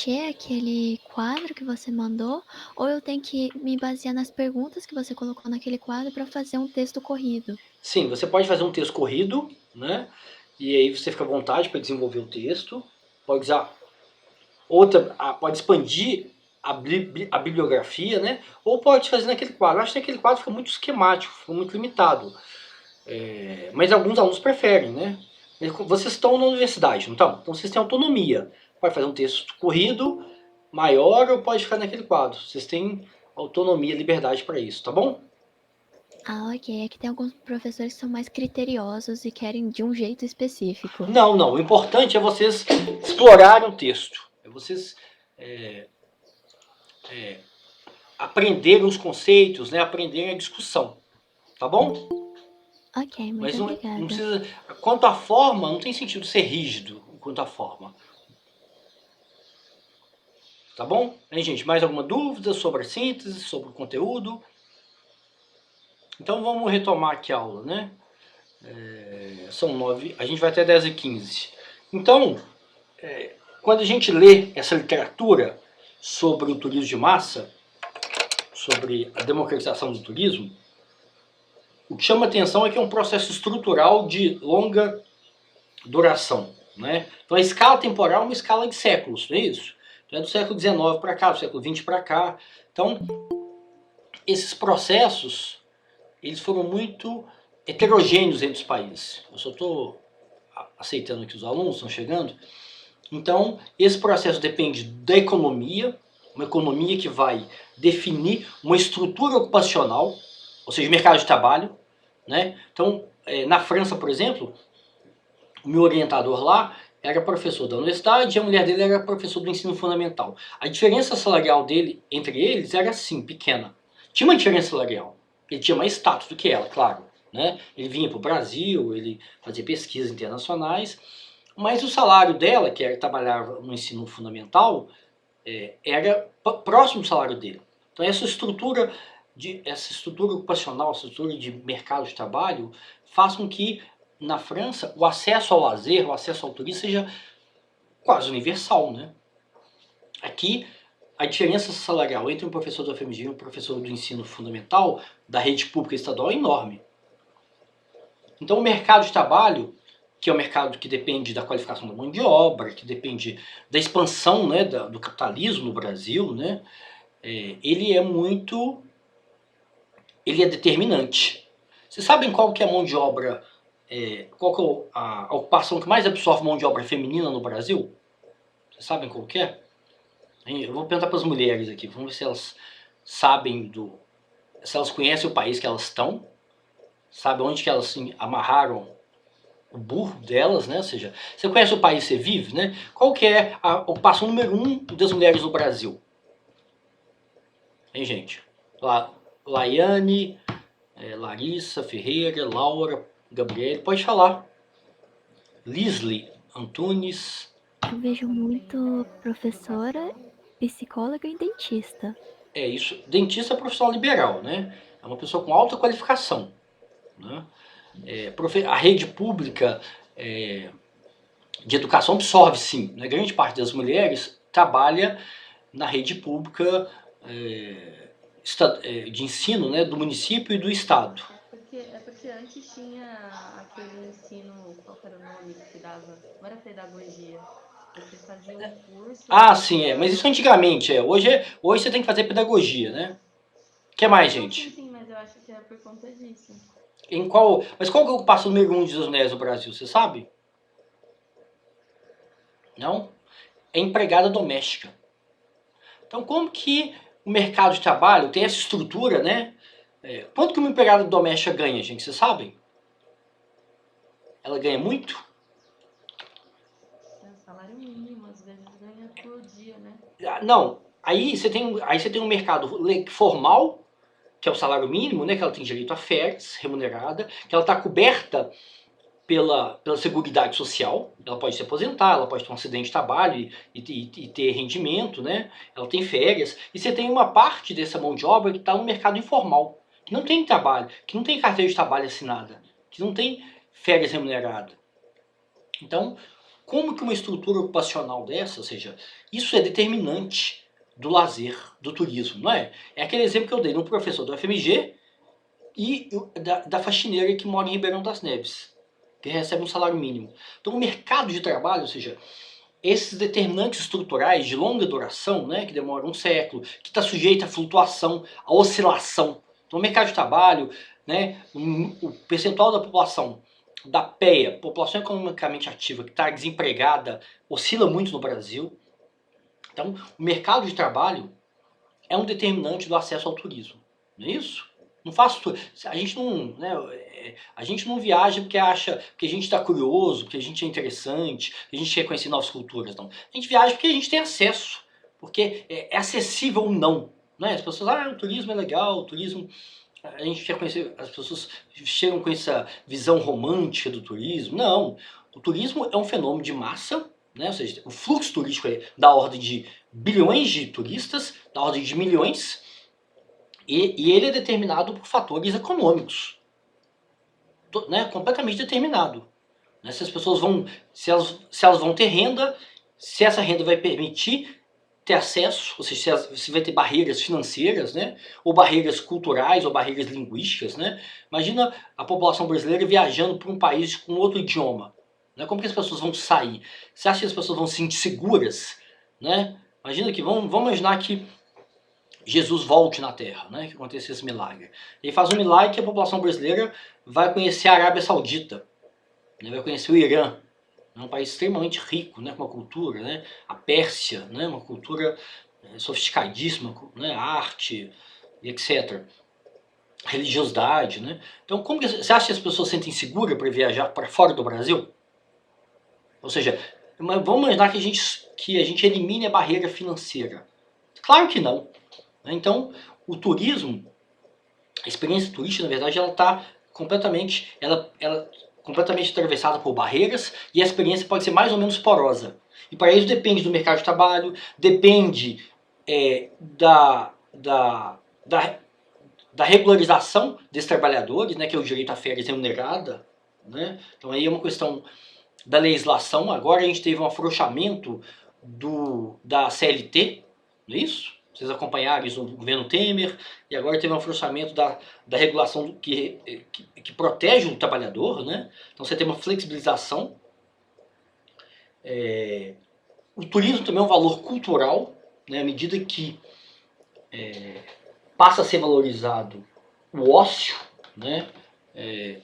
preencher aquele quadro que você mandou, ou eu tenho que me basear nas perguntas que você colocou naquele quadro para fazer um texto corrido? Sim, você pode fazer um texto corrido, né? E aí você fica à vontade para desenvolver o texto. Pode usar outra, pode expandir a bibliografia, né? Ou pode fazer naquele quadro. Eu acho que aquele quadro fica muito esquemático, fica muito limitado. Mas alguns alunos preferem, né? Vocês estão na universidade, não estão? Então vocês têm autonomia. Pode fazer um texto corrido, maior, ou pode ficar naquele quadro. Vocês têm autonomia, liberdade para isso, tá bom? Ah, ok. É que tem alguns professores que são mais criteriosos e querem de um jeito específico. Não, não. O importante é vocês explorarem o texto. É vocês é, aprenderem os conceitos, né? Aprenderem a discussão. Tá bom? Ok, muito Mas não obrigada. precisa. Quanto à forma, não tem sentido ser rígido quanto à forma. Tá bom? Hein, gente? Mais alguma dúvida sobre a síntese, sobre o conteúdo? Então vamos retomar aqui a aula, né? São 9, a gente vai até 10h15. Então, quando a gente lê essa literatura sobre o turismo de massa, sobre a democratização do turismo, o que chama atenção é que é um processo estrutural de longa duração. Né? Então a escala temporal é uma escala de séculos, não é isso? Então é do século XIX para cá, do século XX para cá. Então, esses processos, eles foram muito heterogêneos entre os países. Eu só estou aceitando que os alunos estão chegando. Então, esse processo depende da economia, uma economia que vai definir uma estrutura ocupacional, ou seja, mercado de trabalho. Né? Então, na França, por exemplo, o meu orientador lá era professor da universidade e a mulher dele era professor do ensino fundamental. A diferença salarial dele entre eles era assim, pequena. Tinha uma diferença salarial. Ele tinha mais status do que ela, claro. Né? Ele vinha para o Brasil, ele fazia pesquisas internacionais, mas o salário dela, que era trabalhava no ensino fundamental, era próximo do salário dele. Então essa estrutura ocupacional, essa estrutura de mercado de trabalho, faz com que na França o acesso ao lazer, o acesso ao turismo seja quase universal, né? Aqui a diferença salarial entre um professor da FMG e um professor do ensino fundamental da rede pública estadual é enorme. Então o mercado de trabalho, que é um mercado que depende da qualificação da mão de obra, que depende da expansão, né, do capitalismo no Brasil, né, ele é determinante. Vocês sabem qual que é a mão de obra, qual que é a ocupação que mais absorve mão de obra feminina no Brasil? Vocês sabem qual que é? Eu vou perguntar para as mulheres aqui, vamos ver se elas sabem se elas conhecem o país que elas estão, sabem onde que elas assim, amarraram o burro delas, né? Ou seja, você conhece o país que você vive, né? Qual que é a ocupação número 1 das mulheres no Brasil? Hein, gente? Laiane, Larissa, Ferreira, Laura, Gabriele, pode falar. Lisli Antunes. Eu vejo muito professora, psicóloga e dentista. É isso. Dentista é profissional liberal, né? É uma pessoa com alta qualificação. Né? A rede pública de educação absorve, sim. Né? Grande parte das mulheres trabalha na rede pública de ensino, né, do município e do estado. É porque antes tinha aquele ensino, qual era o nome que dava? Não era pedagogia. Você fazia um curso. Ah, sim, mas isso antigamente. Hoje você tem que fazer pedagogia, né? O que mais, gente? Sim, mas eu acho que é por conta disso. Mas qual que é o passo número 1 das mulheres no Brasil, você sabe? Não? É empregada doméstica. Então, como que o mercado de trabalho tem essa estrutura, né? Quanto que uma empregada doméstica ganha, gente? Vocês sabem? Ela ganha muito? É o salário mínimo, às vezes ganha por dia, né? Não. Aí você tem um mercado formal, que é o salário mínimo, né? Que ela tem direito a férias remunerada, que ela está coberta pela Seguridade Social, ela pode se aposentar, ela pode ter um acidente de trabalho e ter rendimento, né? Ela tem férias. E você tem uma parte dessa mão de obra que está no mercado informal, que não tem trabalho, que não tem carteira de trabalho assinada, que não tem férias remunerada. Então, como que uma estrutura ocupacional dessa, ou seja, isso é determinante do lazer, do turismo, não é? É aquele exemplo que eu dei no professor do FMG e da faxineira que mora em Ribeirão das Neves, que recebe um salário mínimo. Então o mercado de trabalho, ou seja, esses determinantes estruturais de longa duração, né, que demoram um século, que está sujeito à flutuação, à oscilação. Então o mercado de trabalho, né, o percentual da população da PEA, população economicamente ativa, que está desempregada, oscila muito no Brasil. Então o mercado de trabalho é um determinante do acesso ao turismo, não é isso? Não faço, a gente não, né, a gente não viaja porque acha que a gente está curioso, que a gente é interessante, que a gente quer conhecer novas culturas, não. A gente viaja porque a gente tem acesso, porque é acessível ou não, né? As pessoas, o turismo é legal, o turismo, a gente quer conhecer, as pessoas chegam com essa visão romântica do turismo. Não, o turismo é um fenômeno de massa, né? Ou seja, o fluxo turístico é da ordem de bilhões de turistas, da ordem de milhões, e ele é determinado por fatores econômicos, né? Completamente determinado. Né? Se as pessoas vão, se elas vão ter renda, se essa renda vai permitir ter acesso, ou seja, se vai ter barreiras financeiras, né? Ou barreiras culturais, ou barreiras linguísticas, né? Imagina a população brasileira viajando para um país com outro idioma. Né? Como que as pessoas vão sair? Você acha que as pessoas vão se sentir seguras? Né? Imagina que, vamos imaginar que Jesus volte na Terra, né? Que aconteça esse milagre. Ele faz um milagre que a população brasileira vai conhecer a Arábia Saudita, né? Vai conhecer o Irã, né? Um país extremamente rico, né? Com uma cultura, né? A Pérsia, né? Uma cultura sofisticadíssima, né? Arte, etc. Religiosidade, né? Então, como que você acha que as pessoas se sentem seguras para viajar para fora do Brasil? Ou seja, vamos imaginar que a gente elimine a barreira financeira. Claro que não. Então, o turismo, a experiência turística, na verdade, ela está completamente, completamente atravessada por barreiras, e a experiência pode ser mais ou menos porosa. E para isso depende do mercado de trabalho, depende da regularização desses trabalhadores, né, que é o direito à férias remunerada. Né? Então aí é uma questão da legislação. Agora a gente teve um afrouxamento da CLT, não é isso? Vocês acompanharam isso no governo Temer, e agora teve um afrouxamento da regulação que protege o trabalhador, né? Então você tem uma flexibilização. O turismo também é um valor cultural, né? À medida que passa a ser valorizado o ócio, né?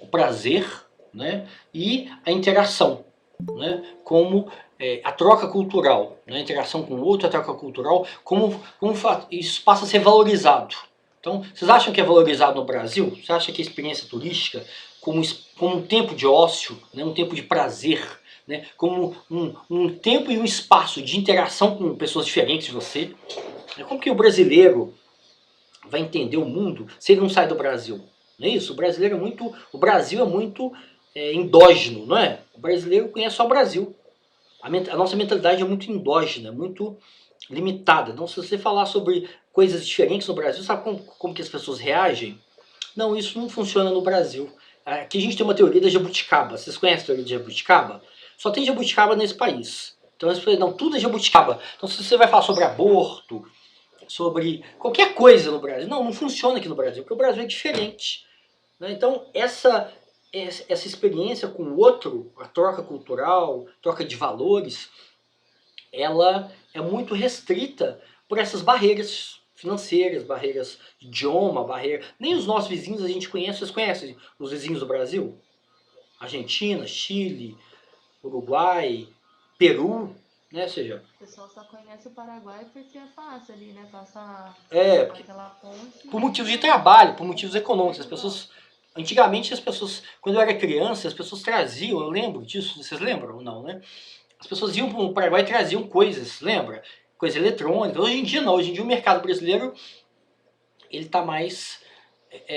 O prazer, né? E a interação, né? Como a troca cultural, né? A interação com o outro, a troca cultural, como isso passa a ser valorizado. Então, vocês acham que é valorizado no Brasil? Você acha que a experiência turística, como um tempo de ócio, né? Um tempo de prazer, né? Como um tempo e um espaço de interação com pessoas diferentes de você? Como que o brasileiro vai entender o mundo se ele não sai do Brasil? Não é isso? O Brasil é muito endógeno, não é? O brasileiro conhece só o Brasil. A nossa mentalidade é muito endógena, muito limitada. Então, se você falar sobre coisas diferentes no Brasil, sabe como que as pessoas reagem? Não, isso não funciona no Brasil. Aqui a gente tem uma teoria da jabuticaba. Vocês conhecem a teoria da jabuticaba? Só tem jabuticaba nesse país. Então, não, tudo é jabuticaba. Então, se você vai falar sobre aborto, sobre qualquer coisa no Brasil, não funciona aqui no Brasil, porque o Brasil é diferente. Né? Então, essa experiência com o outro, a troca cultural, troca de valores, ela é muito restrita por essas barreiras financeiras, barreiras de idioma, nem os nossos vizinhos a gente conhece. Vocês conhecem os vizinhos do Brasil? Argentina, Chile, Uruguai, Peru, né? Ou seja, O pessoal só conhece o Paraguai porque é fácil ali, né? Passar porque, aquela ponte. por motivos de trabalho, por motivos econômicos. As pessoas, antigamente as pessoas, quando eu era criança, as pessoas traziam, eu lembro disso, vocês lembram ou não, né? As pessoas iam para o Paraguai e traziam coisas, lembra? Coisa eletrônica. Hoje em dia não, hoje em dia o mercado brasileiro ele está mais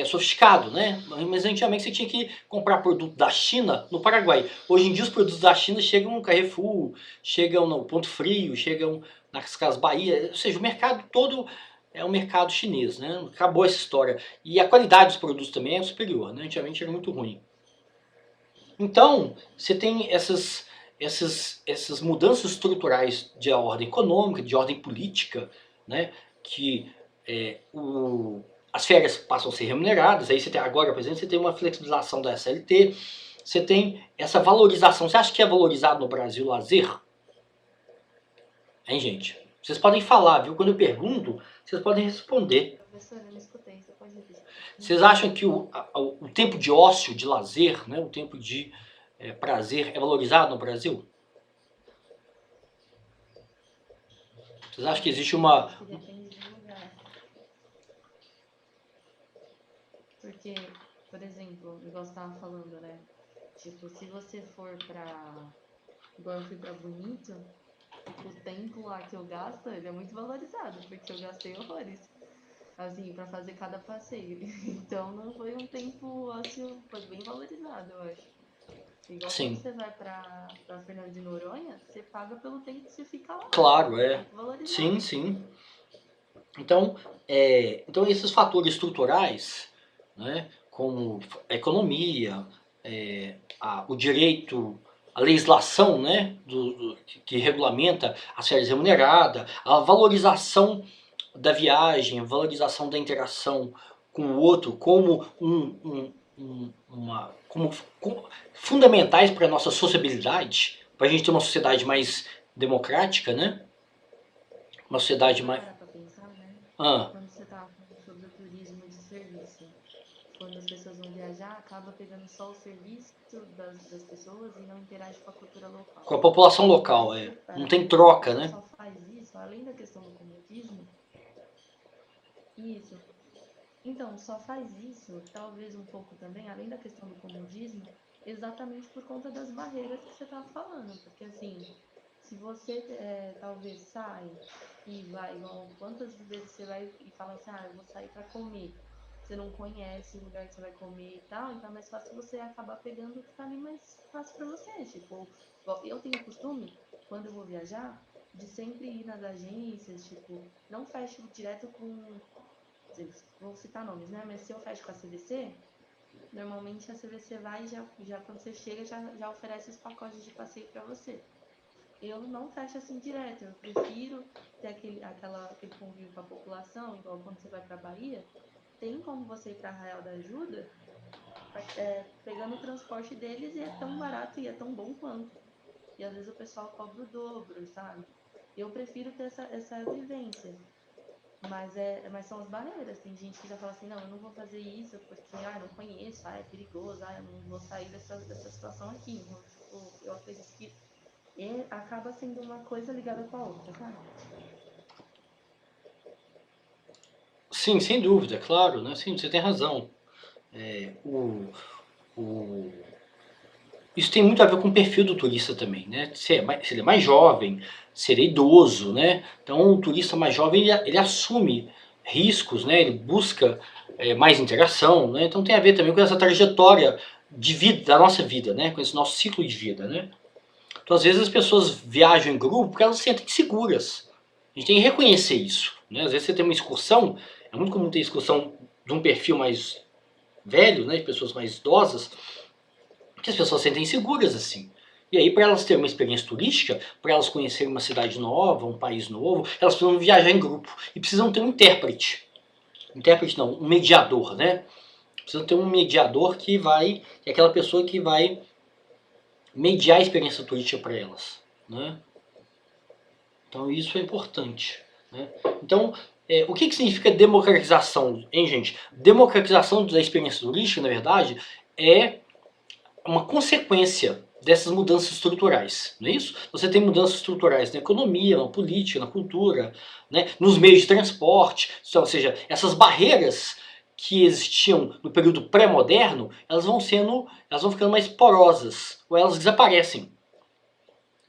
sofisticado, né? Mas antigamente você tinha que comprar produto da China no Paraguai. Hoje em dia os produtos da China chegam no Carrefour, chegam no Ponto Frio, chegam nas Casas Bahia, ou seja, o mercado todo é um mercado chinês, né? Acabou essa história. E a qualidade dos produtos também é superior, né? Antigamente era muito ruim. Então, você tem essas mudanças estruturais de ordem econômica, de ordem política, né, que as férias passam a ser remuneradas, aí você tem, agora, por exemplo, você tem uma flexibilização da SLT, você tem essa valorização. Você acha que é valorizado no Brasil o lazer? Hein, gente? Vocês podem falar, viu? Quando eu pergunto, vocês podem responder. Professora, eu não escutei, você pode repetir. Vocês acham que o tempo de ócio, de lazer, né, o tempo de prazer é valorizado no Brasil? Vocês acham que existe uma... Acho que depende do lugar. Porque, por exemplo, igual você tava falando, né? Tipo, se você for pra... Igual eu fui pra Bonito, o tempo lá que eu gasto, ele é muito valorizado, porque eu gastei horrores, assim, pra fazer cada passeio. Então não foi um tempo, ósseo, foi bem valorizado, eu acho. Igual quando Sim, você vai pra Fernando de Noronha, você paga pelo tempo que você fica lá. claro, Tempo valorizado. Sim, sim. Então, então esses fatores estruturais, né, como a economia, o direito, a legislação, né, que regulamenta as férias remuneradas, a valorização da viagem, a valorização da interação com o outro como como fundamentais para a nossa sociabilidade, para a gente ter uma sociedade mais democrática, né? Uma sociedade mais... Parar pra pensar, né? Ah, Quando você tava falando sobre o turismo de serviço, quando as pessoas vão viajar, acaba pegando só o serviço das pessoas e não interage com a cultura local. com a população local, Mas se você não parar tem pra troca, pensar, né? só faz isso, além da questão do comodismo, isso. Então, só faz isso, talvez um pouco também, além da questão do comodismo, exatamente por conta das barreiras que você estava falando. Porque, assim, se você talvez sai e vai, igual, quantas vezes você vai e fala assim, eu vou sair para comer. Você não conhece o lugar que você vai comer e tal, então é mais fácil você acabar pegando o que tá ali mais fácil para você. Tipo, eu tenho o costume, quando eu vou viajar, de sempre ir nas agências, tipo, não fecho direto com, vou citar nomes, né? Mas se eu fecho com a CVC, normalmente a CVC vai e já quando você chega, já oferece os pacotes de passeio para você. Eu não fecho assim direto, eu prefiro ter aquele convívio com a população, igual quando você vai para Bahia, tem como você ir para Arraial da Ajuda, pegando o transporte deles e é tão barato e é tão bom quanto. E às vezes o pessoal cobra o dobro, sabe? Eu prefiro ter essa vivência. Mas são as barreiras. Tem gente que já fala assim, não, eu não vou fazer isso porque não conheço, é perigoso, eu não vou sair dessa situação aqui. Então, tipo, eu acredito que acaba sendo uma coisa ligada com a outra, sabe? Sim, sem dúvida, claro, né? Sim, você tem razão. Isso tem muito a ver com o perfil do turista também, né? Se ele é mais jovem, se ele é idoso, né? Então o turista mais jovem ele assume riscos, né? Ele busca mais interação, né? Então tem a ver também com essa trajetória de vida, da nossa vida, né? Com esse nosso ciclo de vida, né? Então às vezes as pessoas viajam em grupo porque elas se sentem seguras. A gente tem que reconhecer isso, né? Às vezes você tem uma excursão, é muito comum ter excursão de um perfil mais velho, né? De pessoas mais idosas, porque as pessoas se sentem seguras assim. E aí, para elas terem uma experiência turística, para elas conhecerem uma cidade nova, um país novo, elas precisam viajar em grupo. E precisam ter um intérprete. Intérprete não, um mediador, né? Precisam ter um mediador que é aquela pessoa que vai mediar a experiência turística para elas, né? Então isso é importante, né? Então, o que significa democratização, hein, gente? Democratização da experiência turística, na verdade, é uma consequência dessas mudanças estruturais, não é isso? Você tem mudanças estruturais na economia, na política, na cultura, né, nos meios de transporte, ou seja, essas barreiras que existiam no período pré-moderno, elas vão ficando mais porosas, ou elas desaparecem.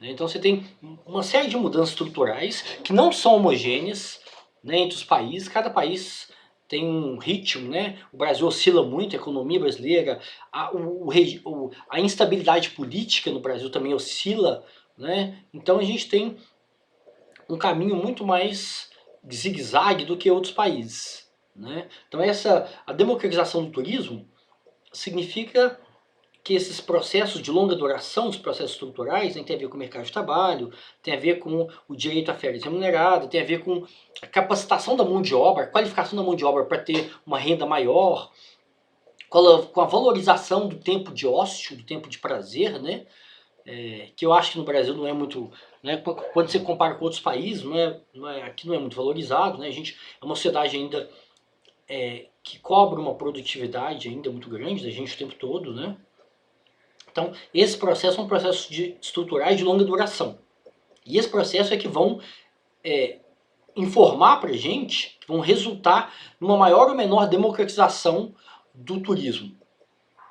Então você tem uma série de mudanças estruturais que não são homogêneas, né, entre os países. Cada país tem um ritmo, né? O Brasil oscila muito, a economia brasileira, a instabilidade política no Brasil também oscila, né? Então a gente tem um caminho muito mais zigue-zague do que outros países, né? Então a democratização do turismo significa que esses processos de longa duração, os processos estruturais, né, tem a ver com o mercado de trabalho, tem a ver com o direito à férias remunerada, tem a ver com a capacitação da mão de obra, a qualificação da mão de obra para ter uma renda maior, com a valorização do tempo de ócio, do tempo de prazer, né? Que eu acho que no Brasil não é muito, né, quando você compara com outros países, aqui não é muito valorizado, né? A gente é uma sociedade ainda que cobra uma produtividade ainda muito grande da gente o tempo todo, né? Então, esse processo é um processo estruturais de longa duração. E esse processo é que vão informar para a gente, vão resultar numa maior ou menor democratização do turismo,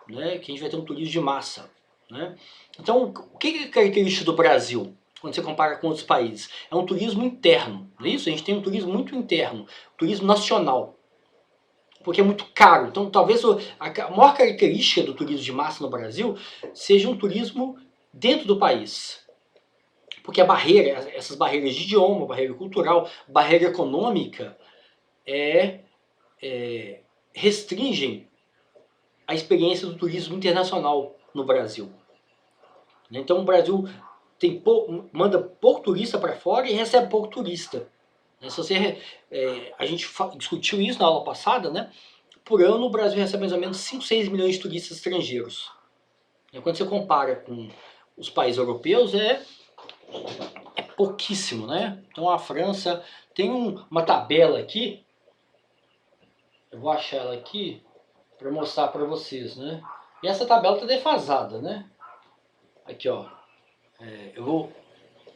né? Que a gente vai ter um turismo de massa, né? Então, o que é característica do Brasil, quando você compara com outros países? É um turismo interno, não é isso? A gente tem um turismo muito interno, turismo nacional, porque é muito caro. Então, talvez a maior característica do turismo de massa no Brasil seja um turismo dentro do país. Porque a barreira, essas barreiras de idioma, barreira cultural, barreira econômica, restringem a experiência do turismo internacional no Brasil. Então o Brasil manda pouco turista para fora e recebe pouco turista. A gente discutiu isso na aula passada, né? Por ano o Brasil recebe mais ou menos 5, 6 milhões de turistas estrangeiros. Quando você compara com os países europeus, é pouquíssimo, né? Então a França tem uma tabela aqui, eu vou achar ela aqui para mostrar para vocês, né? E essa tabela está defasada, né? Aqui, ó. Eu vou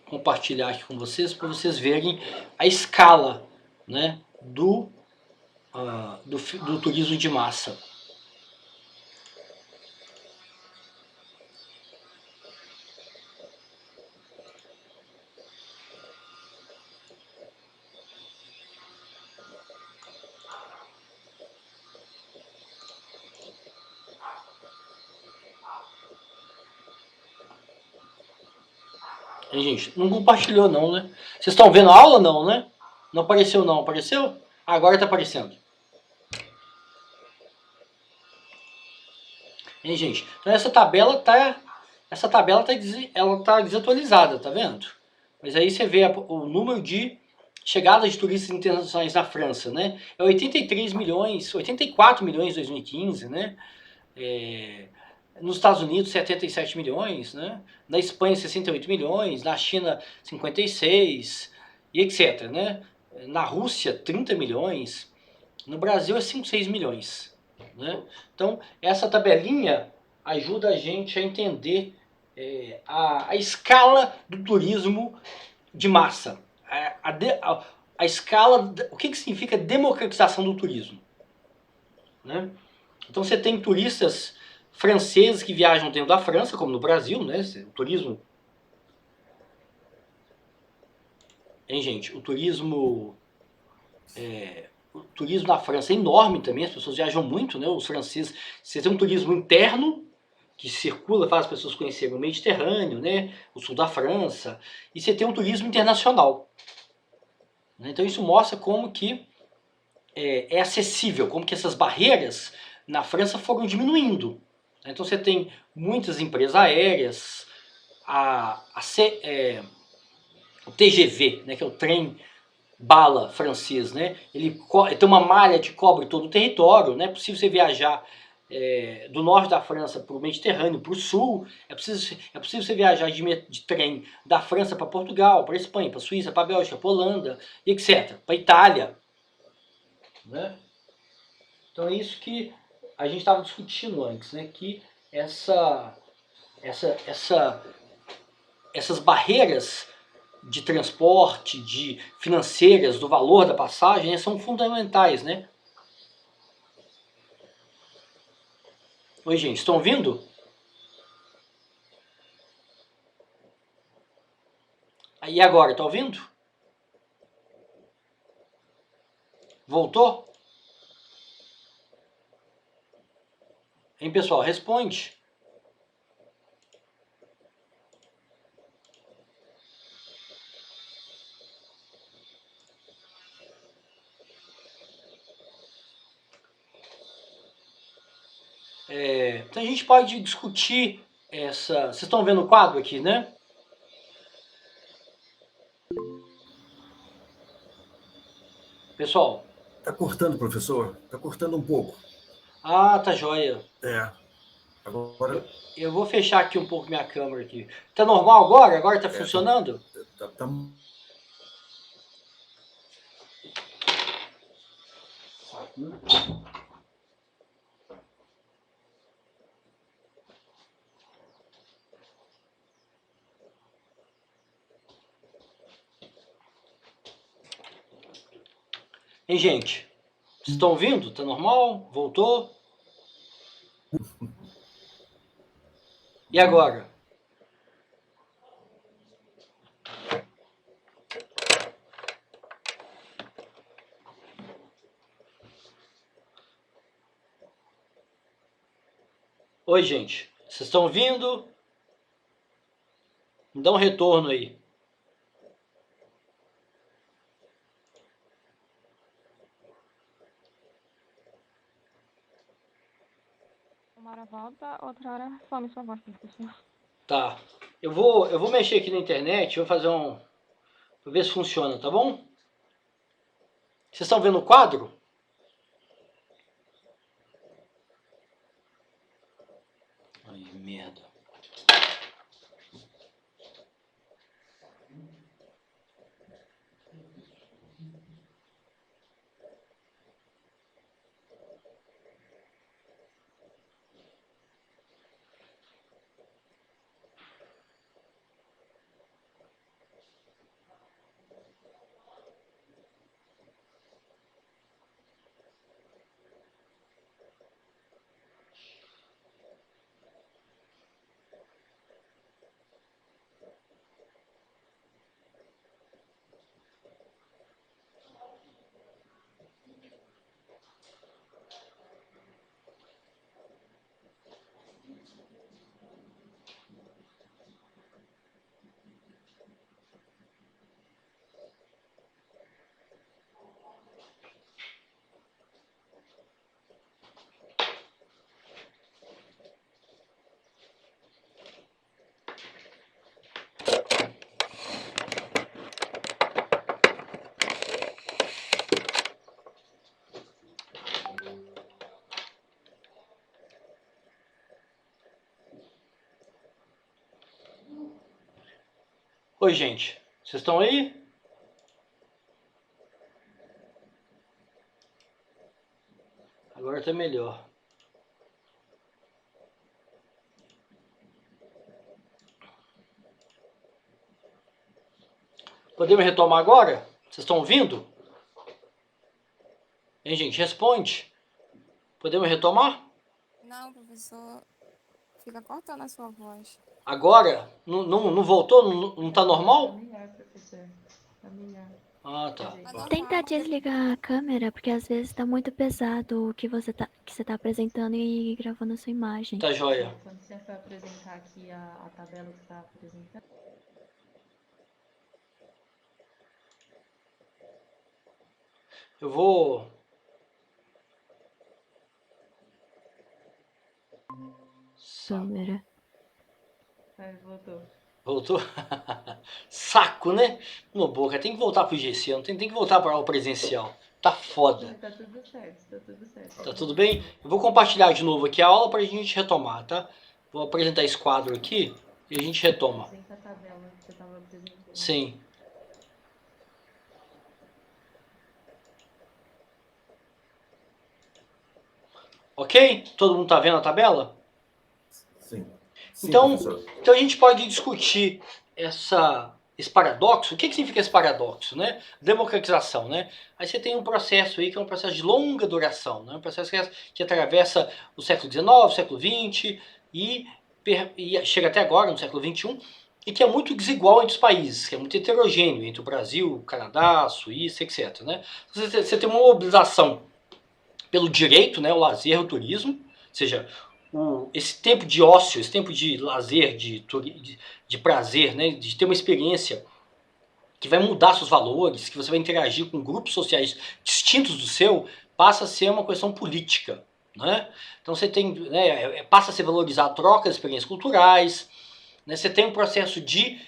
compartilhar aqui com vocês para vocês verem a escala, né, do turismo de massa. E, gente, não compartilhou não, né? Vocês estão vendo a aula não, né? Não apareceu não, apareceu? Agora está aparecendo. E, gente, então essa tabela tá desatualizada, tá vendo? Mas aí você vê o número de chegadas de turistas internacionais na França, né? É 83 milhões, 84 milhões em 2015, né? Nos Estados Unidos 77 milhões, né? Na Espanha 68 milhões, na China 56 e etc, né? Na Rússia 30 milhões, no Brasil é 5, 6 milhões, né? Então essa tabelinha ajuda a gente a entender a escala do turismo de massa, a escala, o que significa democratização do turismo, né? Então você tem turistas franceses que viajam dentro da França, como no Brasil, né? O turismo, gente? O turismo na França é enorme também, as pessoas viajam muito, né? Os franceses, você tem um turismo interno que circula, faz as pessoas conhecerem o Mediterrâneo, né? O sul da França, e você tem um turismo internacional. Então isso mostra como que é acessível, como que essas barreiras na França foram diminuindo. Então você tem muitas empresas aéreas, o TGV, né, que é o trem bala francês, né? Ele tem uma malha que cobre todo o território, né? É possível você viajar do norte da França para o Mediterrâneo, para o sul, é possível você viajar de trem da França para Portugal, para Espanha, para Suíça, para Bélgica, para Holanda, etc., para Itália, né? Então é isso que a gente estava discutindo antes, né? Que essas barreiras de transporte, de financeiras, do valor da passagem, né, são fundamentais, né? Oi, gente, estão ouvindo? E agora, tá ouvindo? Voltou? Hein, pessoal? Responde. Então a gente pode discutir essa... Vocês estão vendo o quadro aqui, né? Pessoal? Tá cortando, professor? Tá cortando um pouco. Ah, tá joia. Agora... Eu vou fechar aqui um pouco minha câmera aqui. Tá normal agora? Agora tá funcionando? Tá... Hein, gente? Vocês estão ouvindo? Tá normal? Voltou? E agora? Oi, gente. Vocês estão ouvindo? Me dá um retorno aí. Uma hora volta, outra hora some sua voz, professor. Tá. Eu vou mexer aqui na internet, vou fazer Vou ver se funciona, tá bom? Vocês estão vendo o quadro? Ai, merda. Oi, gente. Vocês estão aí? Agora tá melhor. Podemos retomar agora? Vocês estão ouvindo? Hein, gente? Responde. Podemos retomar? Não, professor. Fica cortando a sua voz. Agora? Não voltou? Não tá normal? Tá melhor, professor. Tá melhor. Ah, tá. Tenta desligar a câmera, porque às vezes tá muito pesado o que você tá apresentando e gravando a sua imagem. Tá joia. Quando você for apresentar aqui a tabela que você tá apresentando. Eu vou... Câmera. Voltou. Voltou? Saco, né? No boca. Tem que voltar pro GC, não tem que voltar para o presencial. Tá foda. Tá tudo certo, tá tudo certo. Tá tudo bem? Eu vou compartilhar de novo aqui a aula pra gente retomar, tá? Vou apresentar esse quadro aqui e a gente retoma. Apresenta a tabela que você tava apresentando. Sim. Ok? Todo mundo tá vendo a tabela? Sim. Sim, Então professor. a gente pode discutir esse paradoxo. O que significa esse paradoxo, né? Democratização, né? Aí você tem um processo aí que é um processo de longa duração, né? Um processo que atravessa o século XIX, século XX e chega até agora, no século XXI, e que é muito desigual entre os países, que é muito heterogêneo entre o Brasil, o Canadá, a Suíça, etc. Né? Você tem uma mobilização pelo direito, né? O lazer, o turismo, ou seja, esse tempo de ócio, esse tempo de lazer, de prazer, né, de ter uma experiência que vai mudar seus valores, que você vai interagir com grupos sociais distintos do seu, passa a ser uma questão política. né? Então você tem, né, passa a ser valorizado a troca de experiências culturais, né? Você tem um processo de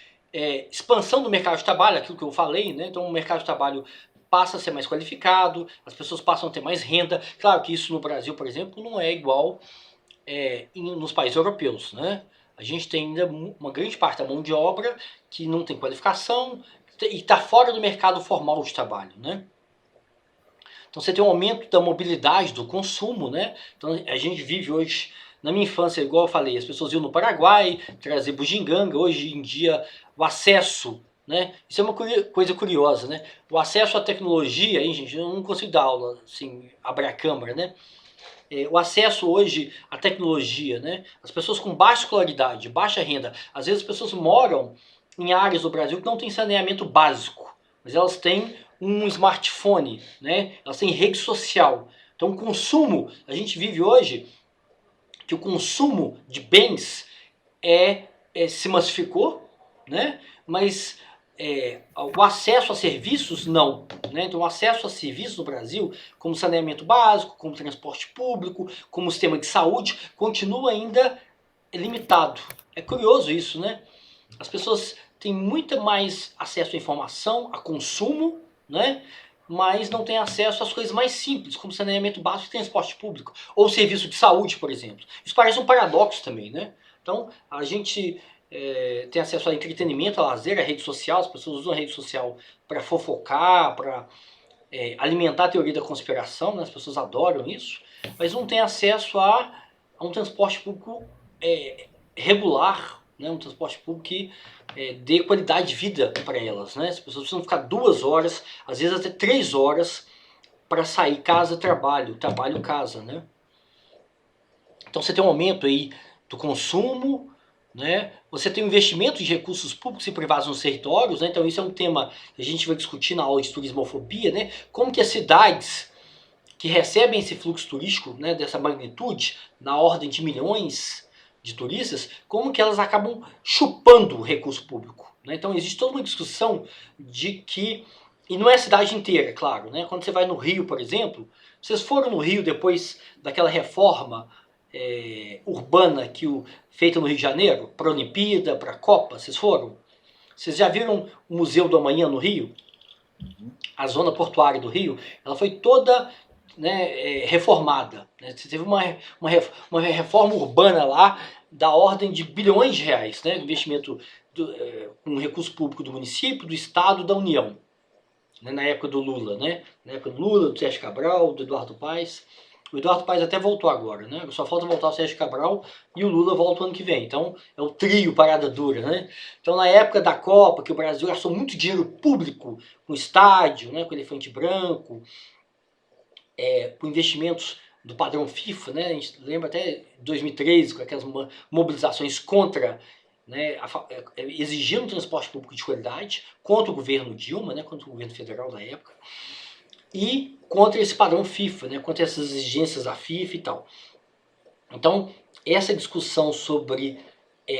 expansão do mercado de trabalho, aquilo que eu falei, né? Então o mercado de trabalho passa a ser mais qualificado, as pessoas passam a ter mais renda. Claro que isso no Brasil, por exemplo, não é igual nos países europeus, né? A gente tem ainda uma grande parte da mão de obra que não tem qualificação e está fora do mercado formal de trabalho, né? Então você tem um aumento da mobilidade, do consumo, né? Então a gente vive hoje, na minha infância, igual eu falei, as pessoas iam no Paraguai trazer bugiganga. Hoje em dia o acesso, né? Isso é uma coisa curiosa, né? O acesso à tecnologia, aí, gente, eu não consigo dar aula assim, abrir a câmera, né? O acesso hoje à tecnologia, né? As pessoas com baixa escolaridade, baixa renda, às vezes as pessoas moram em áreas do Brasil que não tem saneamento básico, mas elas têm um smartphone, né? Elas têm rede social. Então o consumo, a gente vive hoje que o consumo de bens se massificou, né? Mas o acesso a serviços não, né? Então o acesso a serviços no Brasil, como saneamento básico, como transporte público, como sistema de saúde, continua ainda limitado. É curioso isso, né? As pessoas têm muito mais acesso à informação, a consumo, né? Mas não têm acesso às coisas mais simples, como saneamento básico e transporte público, ou serviço de saúde, por exemplo. Isso parece um paradoxo também, né? Então a gente tem acesso a entretenimento, a lazer, a rede social. As pessoas usam a rede social para fofocar, para alimentar a teoria da conspiração, né? As pessoas adoram isso, mas não tem acesso a um transporte público regular, né? Um transporte público que dê qualidade de vida para elas, né? As pessoas precisam ficar 2 horas, às vezes até 3 horas, para sair casa, trabalho, trabalho, casa, né? Então você tem um aumento aí do consumo, né? Você tem um investimento de recursos públicos e privados nos territórios, né? Então isso é um tema que a gente vai discutir na aula de turismofobia, né? Como que as cidades que recebem esse fluxo turístico, né, dessa magnitude, na ordem de milhões de turistas, como que elas acabam chupando o recurso público, né? Então existe toda uma discussão de que, e não é a cidade inteira, claro, né? Quando você vai no Rio, por exemplo, vocês foram no Rio depois daquela reforma urbana feita no Rio de Janeiro, para a Olimpíada, para a Copa, vocês foram? Vocês já viram o Museu do Amanhã no Rio? A zona portuária do Rio, ela foi toda, né, reformada, né? Você teve uma reforma urbana lá da ordem de bilhões de reais, né? Investimento com recurso público do município, do estado, da União, né? Na época do Lula, né? Na época do Lula, do Sérgio Cabral, do Eduardo Paes. O Eduardo Paes até voltou agora, né? Só falta voltar o Sérgio Cabral e o Lula volta o ano que vem. Então é o trio parada dura, né? Então na época da Copa, que o Brasil gastou muito dinheiro público com estádio, né? Com elefante branco, com investimentos do padrão FIFA, né? A gente lembra até 2013, com aquelas mobilizações contra, né, exigindo um transporte público de qualidade, contra o governo Dilma, né? Contra o governo federal da época, e contra esse padrão FIFA, né, contra essas exigências da FIFA e tal. Então, essa discussão sobre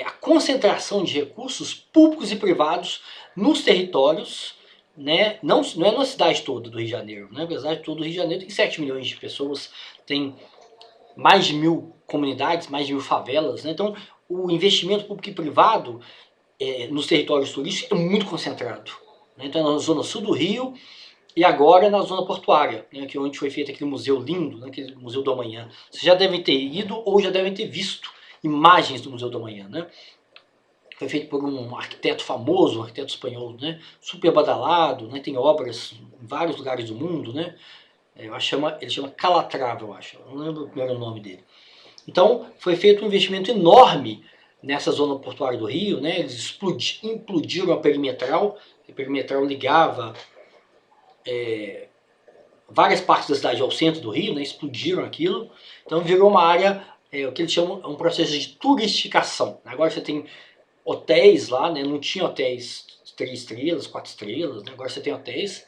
a concentração de recursos públicos e privados nos territórios, né, não é na cidade toda do Rio de Janeiro, né, apesar de todo o Rio de Janeiro tem 7 milhões de pessoas, tem mais de 1.000 comunidades, mais de 1.000 favelas, né, então o investimento público e privado nos territórios turísticos é muito concentrado, né, então na zona sul do Rio, e agora na zona portuária, né, que é onde foi feito aquele museu lindo, né, aquele Museu do Amanhã. Vocês já devem ter ido ou já devem ter visto imagens do Museu do Amanhã, né? Foi feito por um arquiteto famoso, um arquiteto espanhol, né, super badalado, né, tem obras em vários lugares do mundo, né? Ele chama Calatrava, eu acho, não lembro o primeiro nome dele. Então foi feito um investimento enorme nessa zona portuária do Rio, né? Eles implodiram a perimetral ligava várias partes da cidade ao centro do Rio, né, explodiram aquilo, então virou uma área, o que eles chamam um processo de turistificação. Agora você tem hotéis lá, né, não tinha hotéis 3 estrelas, 4 estrelas, né, agora você tem hotéis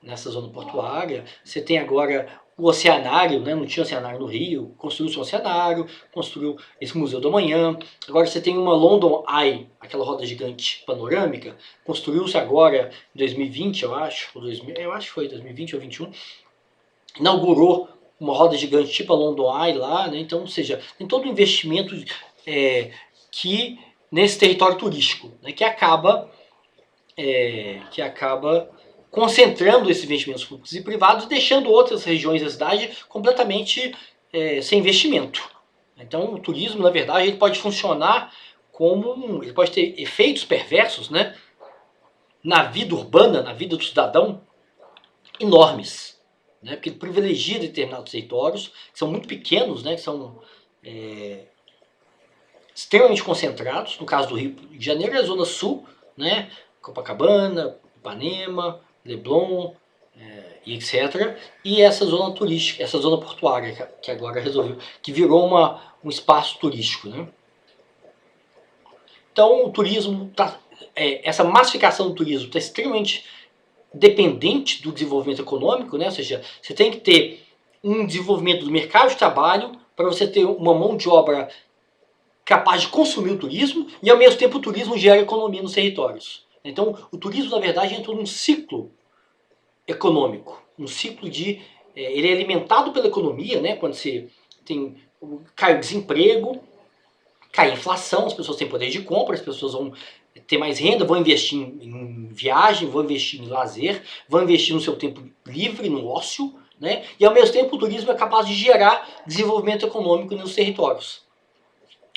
nessa zona portuária, você tem agora o oceanário, né, não tinha oceanário no Rio, construiu-se um oceanário, construiu esse Museu do Amanhã, agora você tem uma London Eye, aquela roda gigante panorâmica, construiu-se agora em 2020, eu acho que foi 2020 ou 2021, inaugurou uma roda gigante tipo a London Eye lá, né? Então, ou seja, tem todo um investimento que nesse território turístico, né? que acaba concentrando esses investimentos públicos e privados, deixando outras regiões da cidade completamente sem investimento. Então, o turismo, na verdade, ele pode funcionar ele pode ter efeitos perversos, né, na vida urbana, na vida do cidadão, enormes, né, porque ele privilegia determinados territórios que são muito pequenos, né, que são extremamente concentrados. No caso do Rio de Janeiro, é a zona sul, né, Copacabana, Ipanema, Leblon, e etc. E essa zona turística, essa zona portuária que agora resolveu, que virou um espaço turístico, né? Então o turismo, essa massificação do turismo está extremamente dependente do desenvolvimento econômico, né? Ou seja, você tem que ter um desenvolvimento do mercado de trabalho para você ter uma mão de obra capaz de consumir o turismo e ao mesmo tempo o turismo gera economia nos territórios. Então o turismo na verdade entrou num ciclo econômico, um ciclo ele é alimentado pela economia, né? Quando você cai o desemprego, cai a inflação, as pessoas têm poder de compra, as pessoas vão ter mais renda, vão investir em viagem, vão investir em lazer, vão investir no seu tempo livre, no ócio, né? E ao mesmo tempo o turismo é capaz de gerar desenvolvimento econômico nos territórios.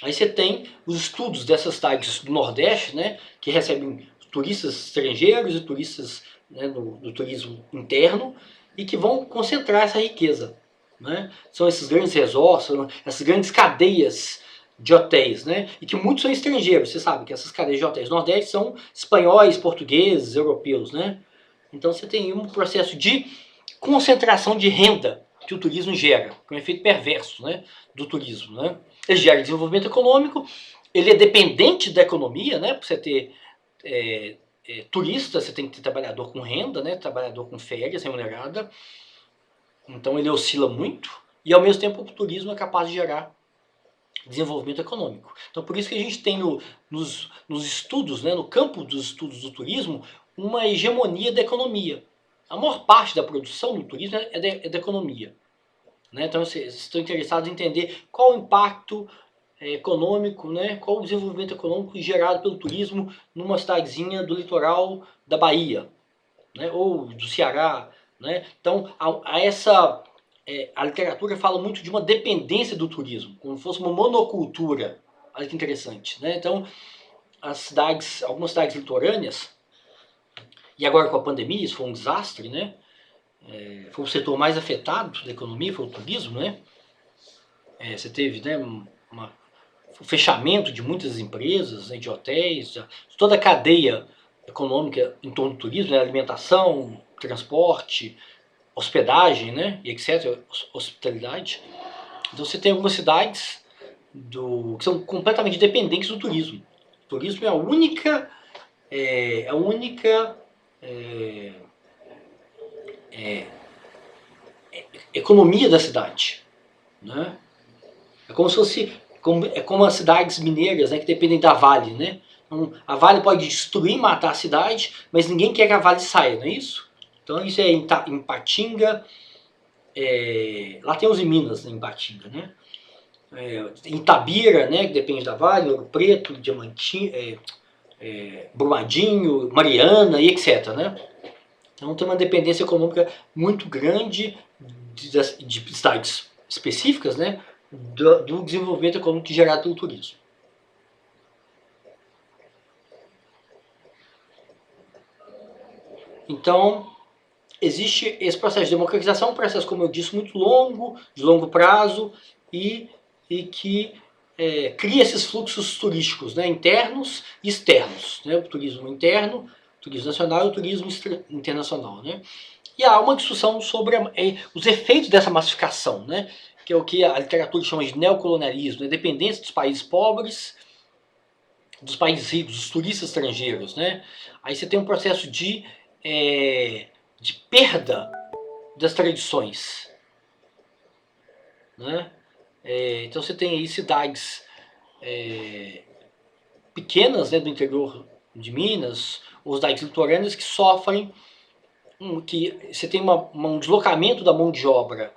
Aí você tem os estudos dessas cidades do Nordeste, né, que recebem turistas estrangeiros e turistas, né, do turismo interno e que vão concentrar essa riqueza, né? São esses grandes resorts, são essas grandes cadeias de hotéis, né? E que muitos são estrangeiros. Você sabe que essas cadeias de hotéis do Nordeste são espanhóis, portugueses, europeus, né? Então você tem um processo de concentração de renda que o turismo gera, que é um efeito perverso, né, do turismo, né? Ele gera desenvolvimento econômico, ele é dependente da economia, né? Para você ter turista, você tem que ter trabalhador com renda, né? Trabalhador com férias remunerada. Então ele oscila muito e ao mesmo tempo o turismo é capaz de gerar desenvolvimento econômico. Então por isso que a gente tem nos estudos, né, no campo dos estudos do turismo, uma hegemonia da economia. A maior parte da produção do turismo é da economia, né? Então vocês estão interessados em entender qual o impacto econômico, né, qual o desenvolvimento econômico gerado pelo turismo numa cidadezinha do litoral da Bahia, né, ou do Ceará, né? Então a literatura fala muito de uma dependência do turismo, como se fosse uma monocultura. Olha que interessante, né? Então algumas cidades litorâneas, e agora com a pandemia isso foi um desastre, né? Foi o setor mais afetado da economia, foi o turismo, né? Você teve, né, o fechamento de muitas empresas, né, de hotéis, toda a cadeia econômica em torno do turismo, né, alimentação, transporte, hospedagem, né, e etc., hospitalidade. Então você tem algumas cidades que são completamente dependentes do turismo. O turismo é a única economia da cidade, né? É como se fosse como as cidades mineiras, né, que dependem da Vale, né? Então, a Vale pode destruir e matar a cidade, mas ninguém quer que a Vale saia, não é isso? Então isso é em Patinga, lá tem os em Minas, né, em Patinga, né? Em Itabira, né, que depende da Vale, Ouro Preto, Diamantinho, Brumadinho, Mariana e etc, né? Então tem uma dependência econômica muito grande de cidades específicas, né, do desenvolvimento econômico gerado pelo turismo. Então, existe esse processo de democratização, um processo, como eu disse, muito longo, de longo prazo, e que cria esses fluxos turísticos, né, internos e externos, né, o turismo interno, o turismo nacional e o turismo internacional, né. E há uma discussão sobre os efeitos dessa massificação, né, que é o que a literatura chama de neocolonialismo, a dependência dos países pobres, dos países ricos, dos turistas estrangeiros, né. Aí você tem um processo de perda das tradições, né. Então você tem aí cidades pequenas, né, do interior de Minas, ou cidades litorâneas que sofrem, que você tem um deslocamento da mão de obra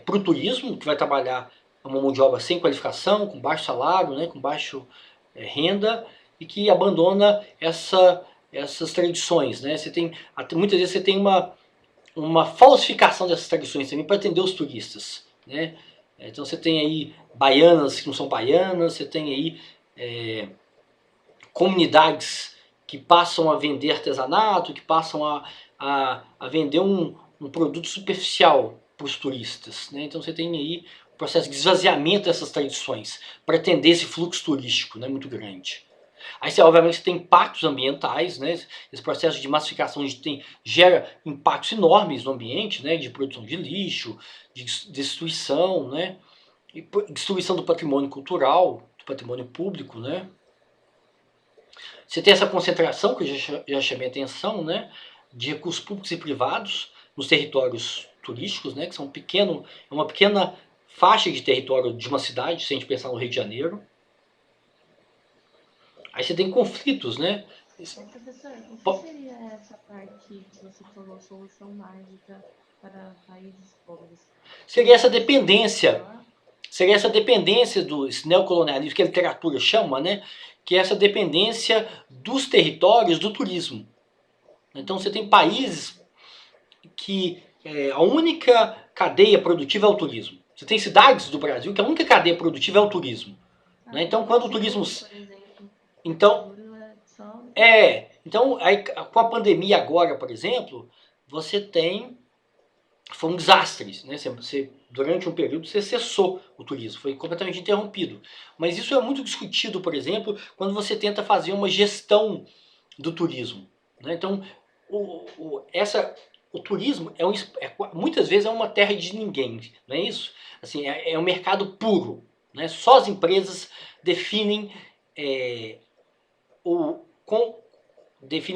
para o turismo, que vai trabalhar uma mão de obra sem qualificação, com baixo salário, né, com baixo renda, e que abandona essas tradições, né? Muitas vezes você tem uma falsificação dessas tradições também para atender os turistas, né? Então você tem aí baianas que não são baianas, você tem aí comunidades que passam a vender artesanato, que passam a vender um produto superficial para os turistas, né? Então você tem aí o processo de esvaziamento dessas tradições para atender esse fluxo turístico, né, muito grande. Aí você, obviamente, tem impactos ambientais, né? Esse processo de massificação gera impactos enormes no ambiente, né? De produção de lixo, de destruição, né? E destruição do patrimônio cultural, do patrimônio público, né? Você tem essa concentração, que eu já chamei a atenção, né? De recursos públicos e privados nos territórios turísticos, né? Que são uma pequena faixa de território de uma cidade, se a gente pensar no Rio de Janeiro. Aí você tem conflitos, né? Professor, o que seria essa parte que você falou, solução mágica para países pobres? Seria essa dependência do neocolonialismo, que a literatura chama, né? Que é essa dependência dos territórios do turismo. Então você tem países que a única cadeia produtiva é o turismo. Você tem cidades do Brasil que a única cadeia produtiva é o turismo. Né? Então quando o turismo... Então, aí, com a pandemia agora, por exemplo, você tem... Foi um desastre, né? Durante um período você cessou o turismo, foi completamente interrompido. Mas isso é muito discutido, por exemplo, quando você tenta fazer uma gestão do turismo. Né? Então, o turismo muitas vezes é uma terra de ninguém, não é isso? Assim, é um mercado puro. Né? Só as empresas definem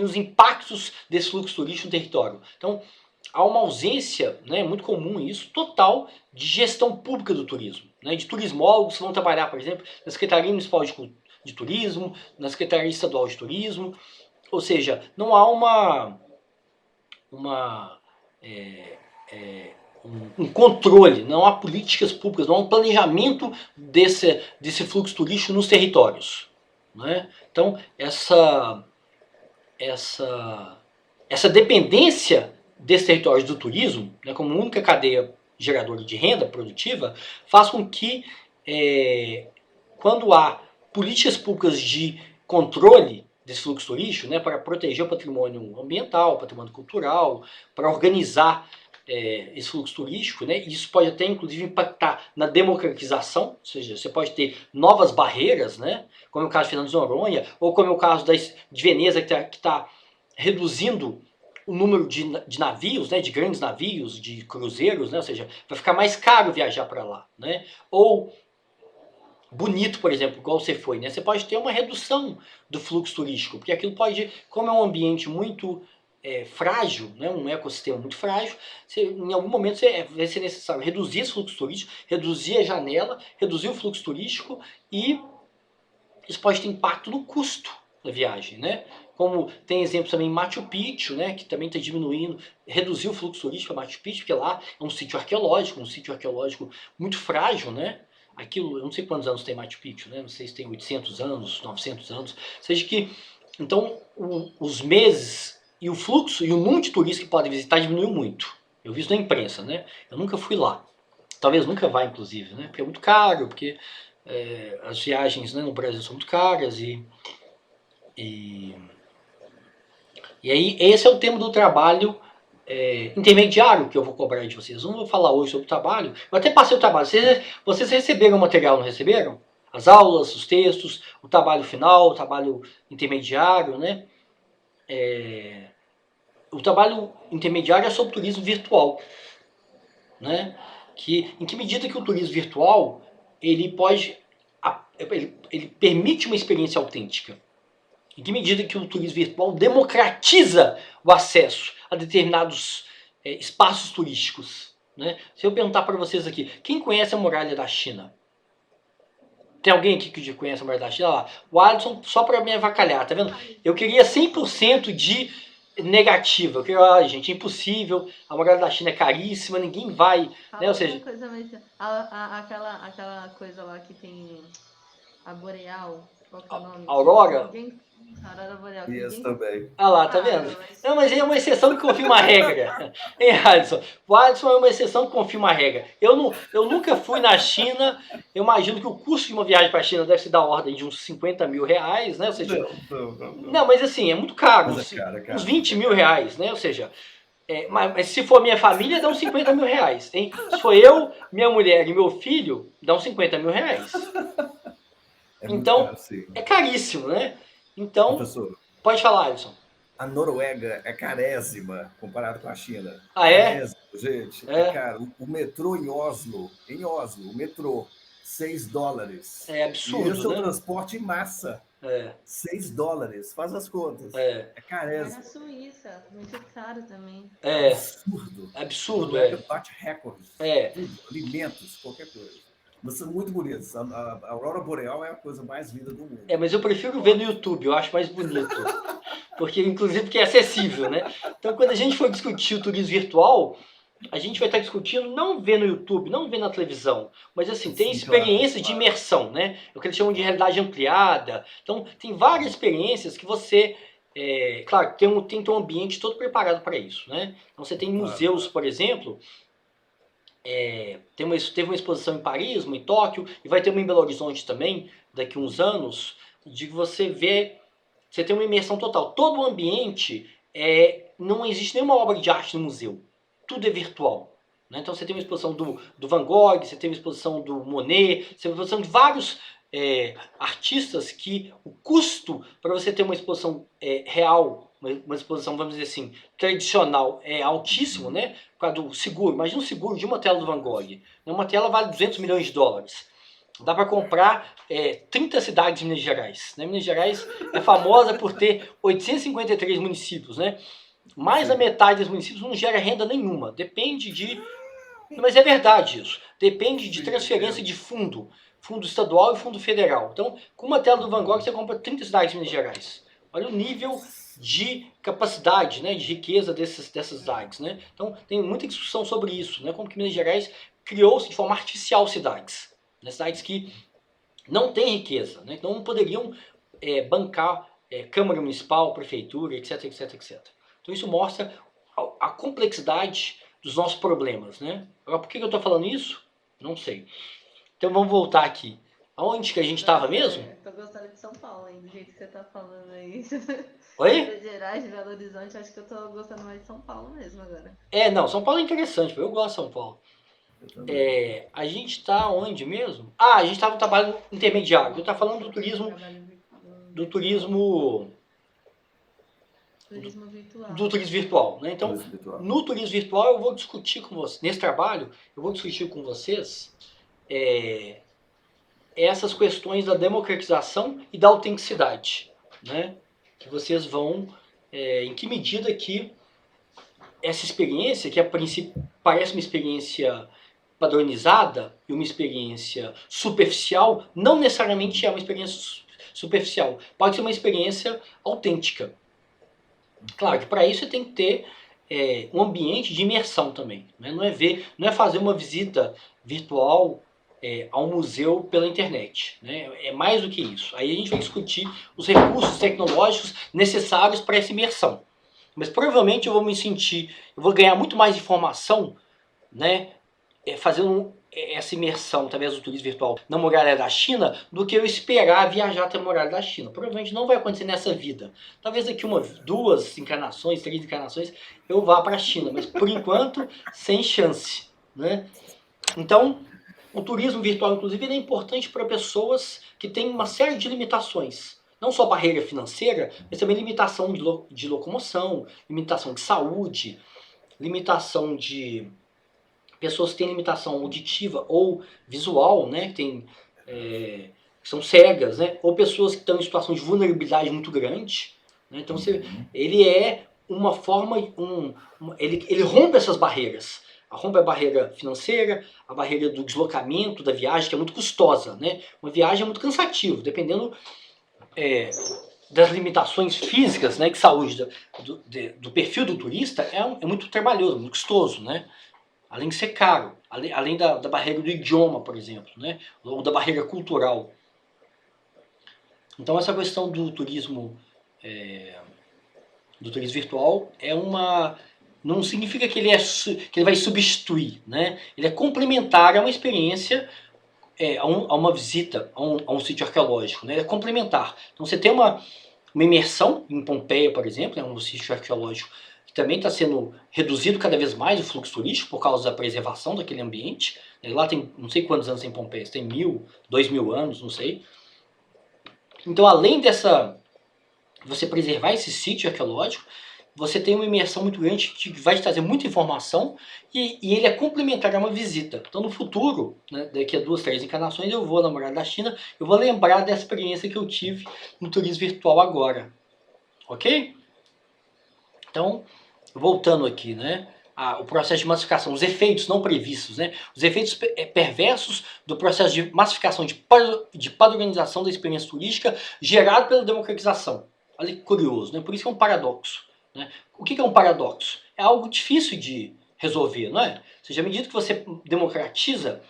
os impactos desse fluxo turístico no território. Então, há uma ausência, né, muito comum isso, total, de gestão pública do turismo. Né, de turismólogos que vão trabalhar, por exemplo, na Secretaria Municipal de Turismo, na Secretaria Estadual de Turismo. Ou seja, não há um controle, não há políticas públicas, não há um planejamento desse fluxo turístico nos territórios. Né? Então, essa dependência desses territórios do turismo, né, como única cadeia geradora de renda produtiva, faz com que, quando há políticas públicas de controle desse fluxo turístico, né, para proteger o patrimônio ambiental, o patrimônio cultural, para organizar esse fluxo turístico, né, isso pode até inclusive impactar na democratização, ou seja, você pode ter novas barreiras, né, como é o caso de Fernando de Noronha, ou como é o caso de Veneza, que está reduzindo o número de navios, né, de grandes navios, de cruzeiros, né, ou seja, vai ficar mais caro viajar para lá. Né, ou Bonito, por exemplo, igual você foi, né, você pode ter uma redução do fluxo turístico, porque aquilo pode, como é um ambiente muito frágil, né, um ecossistema muito frágil, em algum momento vai ser necessário reduzir esse fluxo turístico, reduzir a janela, reduzir o fluxo turístico, e isso pode ter impacto no custo da viagem, né? Como tem exemplos também em Machu Picchu, né, que também está diminuindo, reduziu o fluxo turístico para Machu Picchu, porque lá é um sítio arqueológico muito frágil, né? Aquilo, eu não sei quantos anos tem Machu Picchu, né? Não sei se tem 800 anos, 900 anos, ou seja que, então, os meses e o fluxo e o número de turistas que podem visitar diminuiu muito. Eu vi isso na imprensa, né? Eu nunca fui lá. Talvez nunca vá, inclusive, né? Porque é muito caro, porque as viagens, né, no Brasil são muito caras e aí esse é o tema do trabalho intermediário que eu vou cobrar de vocês. Eu não vou falar hoje sobre o trabalho, eu até passei o trabalho. Vocês receberam o material, não receberam? As aulas, os textos, o trabalho final, o trabalho intermediário, né? O trabalho intermediário é sobre turismo virtual, né? Em que medida que o turismo virtual ele permite uma experiência autêntica? Em que medida que o turismo virtual democratiza o acesso a determinados espaços turísticos? Né? Se eu perguntar para vocês aqui, quem conhece a muralha da China? Tem alguém aqui que conhece a muralha da China? Olha lá, o Alisson, só para me avacalhar, tá vendo? Eu queria 100% de negativa. Que, ai, gente, é impossível, a muralha da China é caríssima, ninguém vai, né? Ou seja, Coisa mais, aquela coisa lá que tem a Boreal, qual que é o nome? Aurora. Ninguém, a Aurora Boreal, que Isso ninguém... também. Ah lá, tá vendo? Não, mas é uma exceção que confirma a regra. Hein, Alisson? O Alisson é uma exceção que confirma a regra. Eu nunca fui na China, eu imagino que o custo de uma viagem para a China deve ser da ordem de uns 50 mil reais, né? Ou seja, não, mas assim, é muito caro, Mas é caro, é caro. uns 20 mil reais, né? Ou seja, mas se for minha família, dá uns 50 mil reais. Hein? Se for eu, minha mulher e meu filho, dá uns 50 mil reais. É muito Então, caro, sim. é caríssimo, né? Então, Professor, pode falar, Alisson. a Noruega é carésima comparado com a China. Ah, é? Carésima, gente. É. É caro. O metrô em Oslo, o metrô, $6. É absurdo, E esse é né? o transporte em massa. É. $6. Faz as contas. É. É carésimo. na Suíça, muito caro também. É. Absurdo. Absurdo, Noruega bate recordes. É. Tudo, alimentos, qualquer coisa. Mas são muito bonitos. A Aurora Boreal é a coisa mais linda do mundo. É, mas eu prefiro ver no YouTube, eu acho mais bonito. Porque, inclusive, porque é acessível, né? Então, quando a gente for discutir o turismo virtual, a gente vai estar discutindo não ver no YouTube, não ver na televisão, mas assim, tem Sim, experiência claro. de imersão, né? É o que eles chamam de realidade ampliada. Então, tem várias experiências que você... claro, tem que ter um ambiente todo preparado para isso, né? Então, você tem museus, por exemplo... teve uma exposição em Paris, uma em Tóquio, e vai ter uma em Belo Horizonte também, daqui a uns anos, de você ver, você tem uma imersão total. Todo o ambiente, não existe nenhuma obra de arte no museu. Tudo é virtual. Né? Então você tem uma exposição do Van Gogh, você tem uma exposição do Monet, você tem uma exposição de vários artistas que o custo para você ter uma exposição real, uma exposição, vamos dizer assim, tradicional, é altíssimo, né? Por causa do seguro. Imagina o seguro de uma tela do Van Gogh. Uma tela vale $200 milhões. Dá para comprar 30 cidades em Minas Gerais. Né? Minas Gerais é famosa por ter 853 municípios. Né? Mais da metade dos municípios não gera renda nenhuma. Depende de... Mas é verdade isso. Depende de transferência de fundo. Fundo estadual e fundo federal. Então, com uma tela do Van Gogh, você compra 30 cidades em Minas Gerais. Olha o nível de capacidade, né, de riqueza dessas cidades. Né? Então, tem muita discussão sobre isso. Né? Como que Minas Gerais criou-se de forma artificial cidades. Né? Cidades que não têm riqueza. Né? Então, não poderiam bancar Câmara Municipal, Prefeitura, etc, etc, etc. Então, isso mostra a complexidade dos nossos problemas. Né? Agora, por que eu estou falando isso? Não sei. Então vamos voltar aqui. Aonde que a gente estava mesmo? Tô gostando de São Paulo, hein, do jeito que você tá falando aí. Oi? Minas Gerais, Belo Horizonte, acho que eu tô gostando mais de São Paulo mesmo agora. Não, São Paulo é interessante, eu gosto de São Paulo. A gente está onde mesmo? A gente está no trabalho intermediário. Eu estava falando do turismo virtual. Do turismo virtual, né? Então, no turismo virtual eu vou discutir com vocês, nesse trabalho, eu vou discutir com vocês essas questões da democratização e da autenticidade, né? Que vocês vão, em que medida que essa experiência, que a princípio parece uma experiência padronizada e uma experiência superficial, não necessariamente é uma experiência superficial, pode ser uma experiência autêntica. Claro que para isso você tem que ter um ambiente de imersão também, né? Não é fazer uma visita virtual a um museu pela internet, né? É mais do que isso. Aí a gente vai discutir os recursos tecnológicos necessários para essa imersão. Mas provavelmente eu vou ganhar muito mais informação, né, fazendo essa imersão através do turismo virtual na muralha da China, do que eu esperar viajar até a muralha da China. Provavelmente não vai acontecer nessa vida. Talvez daqui 2 encarnações, 3 encarnações, eu vá para a China, mas por enquanto, sem chance, né? Então, o turismo virtual, inclusive, ele é importante para pessoas que têm uma série de limitações. Não só barreira financeira, mas também limitação de locomoção, limitação de saúde, limitação de pessoas que têm limitação auditiva ou visual, né, que são cegas, né, ou pessoas que estão em situação de vulnerabilidade muito grande. Né, então, ele é uma forma, ele rompe essas barreiras. Rompe a barreira financeira, a barreira do deslocamento, da viagem, que é muito custosa. Né? Uma viagem é muito cansativa, dependendo das limitações físicas, né, de saúde do perfil do turista é muito trabalhoso, muito custoso, né? Além de ser caro, além da barreira do idioma, por exemplo, né? Ou da barreira cultural. Então essa questão do turismo virtual não significa que que ele vai substituir, né? Ele é complementar a uma experiência, a uma visita a um sítio arqueológico, né? É complementar. Então você tem uma imersão em Pompeia, por exemplo, um sítio arqueológico que também está sendo reduzido cada vez mais o fluxo turístico por causa da preservação daquele ambiente. Lá tem não sei quantos anos em Pompeia, tem 1000, 2000 anos, não sei. Então, além você preservar esse sítio arqueológico, você tem uma imersão muito grande que vai te trazer muita informação e ele é complementar a uma visita. Então, no futuro, né, daqui a 2, 3 encarnações, eu vou na Muralha da China, eu vou lembrar dessa experiência que eu tive no turismo virtual agora. Ok? Então, voltando aqui, né? O processo de massificação, os efeitos não previstos, né? Os efeitos perversos do processo de massificação, de padronização da experiência turística gerado pela democratização. Olha que curioso, né? Por isso que é um paradoxo. Né? O que é um paradoxo? É algo difícil de resolver, não é? Ou seja, à medida que você democratiza,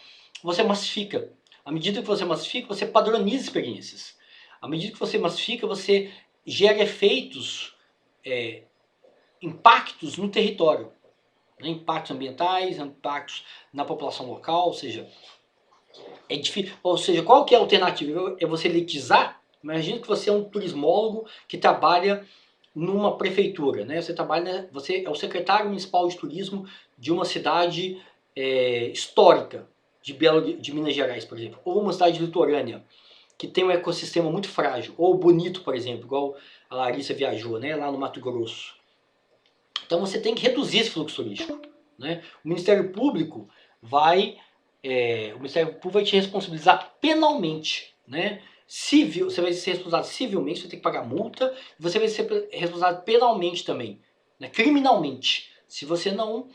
você massifica. À medida que você massifica, você padroniza experiências. À medida que você massifica, você gera efeitos, impactos no território. Né? Impactos ambientais, impactos na população local, ou seja, é difícil. Ou seja, qual que é a alternativa? É você elitizar? Imagina que você é um turismólogo que trabalha numa prefeitura, né? Você é o secretário municipal de turismo de uma cidade histórica de Minas Gerais, por exemplo, ou uma cidade litorânea que tem um ecossistema muito frágil, ou Bonito, por exemplo, igual a Larissa viajou, né? Lá no Mato Grosso. Então você tem que reduzir esse fluxo turístico, né? O Ministério Público vai te responsabilizar penalmente, né? Civil, você vai ser responsável civilmente, você vai ter que pagar multa, e você vai ser responsável penalmente também, né? Criminalmente, se você não